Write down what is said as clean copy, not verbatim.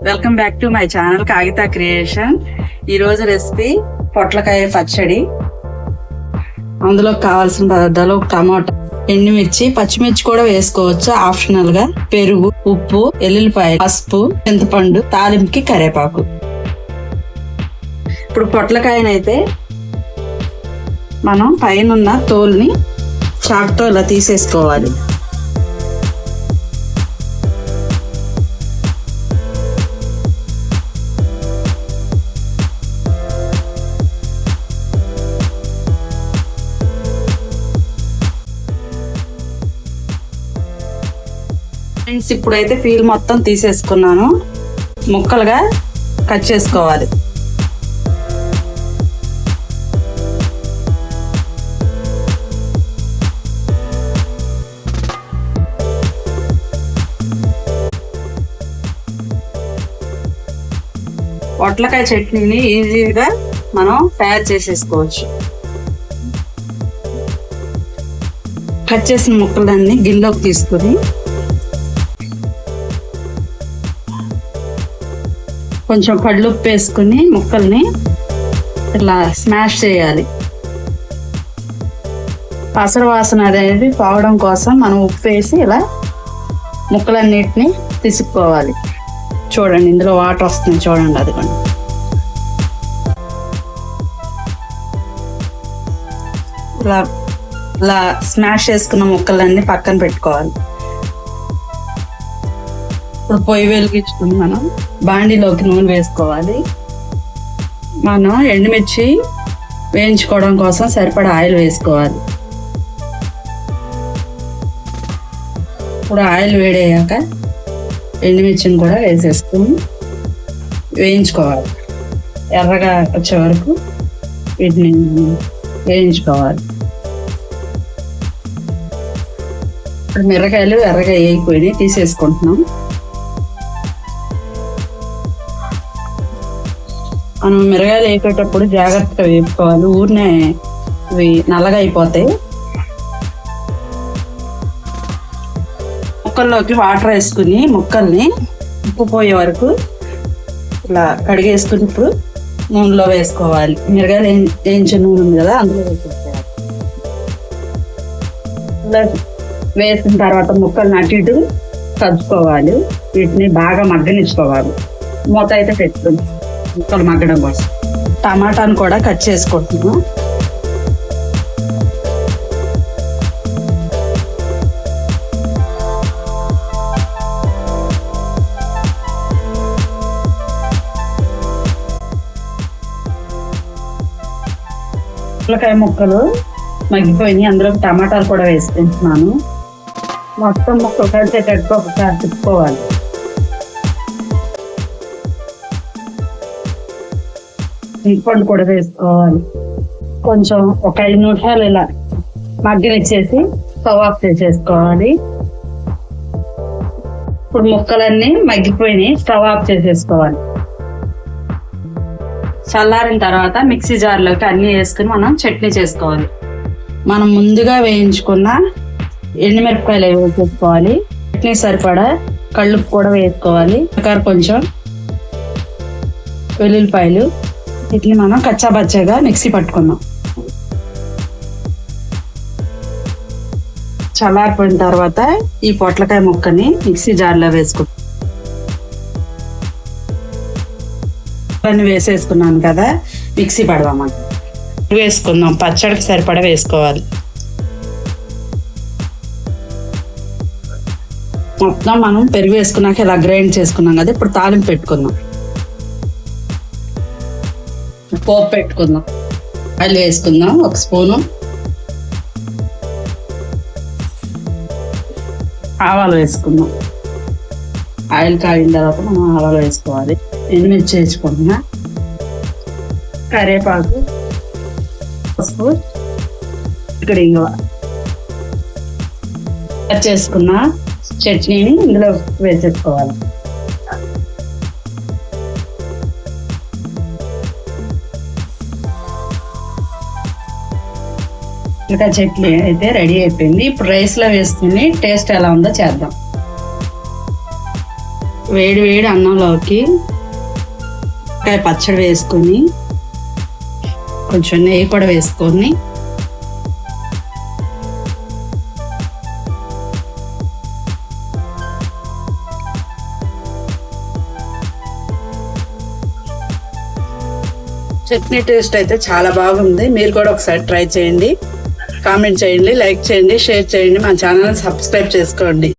Welcome back to my channel Kagitha creation. ఈరోజు recipe పొట్లకాయ పచ్చడి. అందులో కావాల్సిన పదార్థాలు: ఒక టమాటా, ఎండుమిర్చి, పచ్చిమిర్చి కూడా వేసుకోవచ్చు ఆప్షనల్ గా, పెరుగు, ఉప్పు, ఎల్లుల్లిపాయ, పసుపు, చింతపండు, తాలింపుకి కరివేపాకు. ఇప్పుడు పొట్లకాయనైతే మనం పైన తోలుని చాకుతో ఇలా తీసేసుకోవాలి. ఫ్రెండ్స్, ఇప్పుడైతే పీల్ మొత్తం తీసేసుకున్నాను. ముక్కలుగా కట్ చేసుకోవాలి. పొట్లకాయ చట్నీని ఈజీగా మనం తయారు చేసేసుకోవచ్చు. కట్ చేసిన ముక్కలన్నీ గిన్నెలోకి తీసుకుని కొంచెం కళ్ళుప్పు వేసుకుని ముక్కల్ని ఇలా స్మాష్ చేయాలి. పసరు వాసన అనేది పోవడం కోసం మనం ఉప్పు వేసి ఇలా ముక్కలన్నిటిని తీసుకోవాలి. చూడండి, ఇందులో వాటర్ వస్తుంది చూడండి. అది కూడా ఇలా స్మాష్ చేసుకున్న ముక్కలన్నీ పక్కన పెట్టుకోవాలి. ఇప్పుడు పొయ్యి వెలిగించుకుని మనం బాండీలోకి నూనె వేసుకోవాలి. మనం ఎండుమిర్చి వేయించుకోవడం కోసం సరిపడా ఆయిల్ వేసుకోవాలి. ఇప్పుడు ఆయిల్ వేడయ్యాక ఎండుమిర్చిని కూడా వేసేసుకుని వేయించుకోవాలి. ఎర్రగా వచ్చే వరకు వీటిని వేయించుకోవాలి. ఇప్పుడు మిరకాయలు ఎర్రగా వేగిపోయి తీసేసుకుంటున్నాం. మనం మిరగాయలు వేసేటప్పుడు జాగ్రత్తగా వేపుకోవాలి. ఊరినే ఇవి నల్లగా అయిపోతాయి. ముక్కల్లోకి వాటర్ వేసుకుని ముక్కల్ని ఉప్పు పోయే వరకు ఇలా కడిగేసుకుని ఇప్పుడు నూనెలో వేసుకోవాలి. మిరగాయలు వేయించిన నూనె ఉంది కదా, అందులో వేసేసుకోవాలి. ఇలా వేసిన తర్వాత ముక్కల్ని అటు ఇటు కలుపుకోవాలి. వీటిని బాగా మగ్గనిచ్చుకోవాలి. మూత అయితే పెట్టుకుంది ముక్కలు మగ్గడం కోసం. టమాటాను కూడా కట్ చేసుకుంటున్నాం. పొట్లకాయ ముక్కలు మగ్గిపోయినాయి. అందులో టమాటాలు కూడా వేసుకుంటున్నాను. మొత్తం ముక్కలు కలిసేటట్టు ఒకసారి తిప్పుకోవాలి. చింతపండు కూడా వేసుకోవాలి. కొంచెం ఒక 5 నిమిషాలు ఇలా మగ్గనిచ్చేసి స్టవ్ ఆఫ్ చేసేసుకోవాలి. ఇప్పుడు ముక్కలన్నీ మగ్గిపోయినాయి. స్టవ్ ఆఫ్ చేసేసుకోవాలి. చల్లారిన తర్వాత మిక్సీ జార్లోకి అన్నీ వేసుకుని మనం చట్నీ చేసుకోవాలి. మనం ముందుగా వేయించుకున్న ఎండుమిరపకాయలు వేసేసుకోవాలి. చట్నీ సరిపడా కళ్ళుప్పు కూడా వేసుకోవాలి. కొంచెం వెల్లుల్లిపాయలు, వీటిని మనం కచ్చాబచ్చాగా మిక్సీ పట్టుకున్నాం. చల్లారిపోయిన తర్వాత ఈ పొట్లకాయ ముక్కని మిక్సీ జార్లో వేసుకుంటాం. వేసేసుకున్నాను కదా, మిక్సీ పడదామని వేసుకుందాం. పచ్చడికి సరిపడా వేసుకోవాలి. మొత్తం మనం పెరుగు వేసుకున్నాక ఇలా గ్రైండ్ చేసుకున్నాం కదా. ఇప్పుడు తాలింపు పెట్టుకుందాం. పోపు పెట్టుకుందాం. ఆయిల్ వేసుకుందాం. 1 స్పూను ఆవాలు వేసుకుందాం. ఆయిల్ కాగిన తర్వాత మనం ఆవాలు వేసుకోవాలి. ఎండుమిర్చి వేసుకుంటున్నా, కరివేపాకు, పసుపు, ఇక్కడ ఇంగువ చేసుకున్న చట్నీని ఇందులో వేసేసుకోవాలి. ఇంకా చట్నీ అయితే రెడీ అయిపోయింది. ఇప్పుడు రైస్లో వేసుకుని టేస్ట్ ఎలా ఉందో చేద్దాం. వేడి వేడి అన్నంలోకి పచ్చడి వేసుకొని కొంచెం నెయ్యి కూడా వేసుకొని చట్నీ టేస్ట్ అయితే చాలా బాగుంది. మీరు కూడా ఒకసారి ట్రై చేయండి, కామెంట్ చేయండి, లైక్ చేయండి, షేర్ చేయండి, మా ఛానల్ సబ్స్క్రైబ్ చేసుకోండి.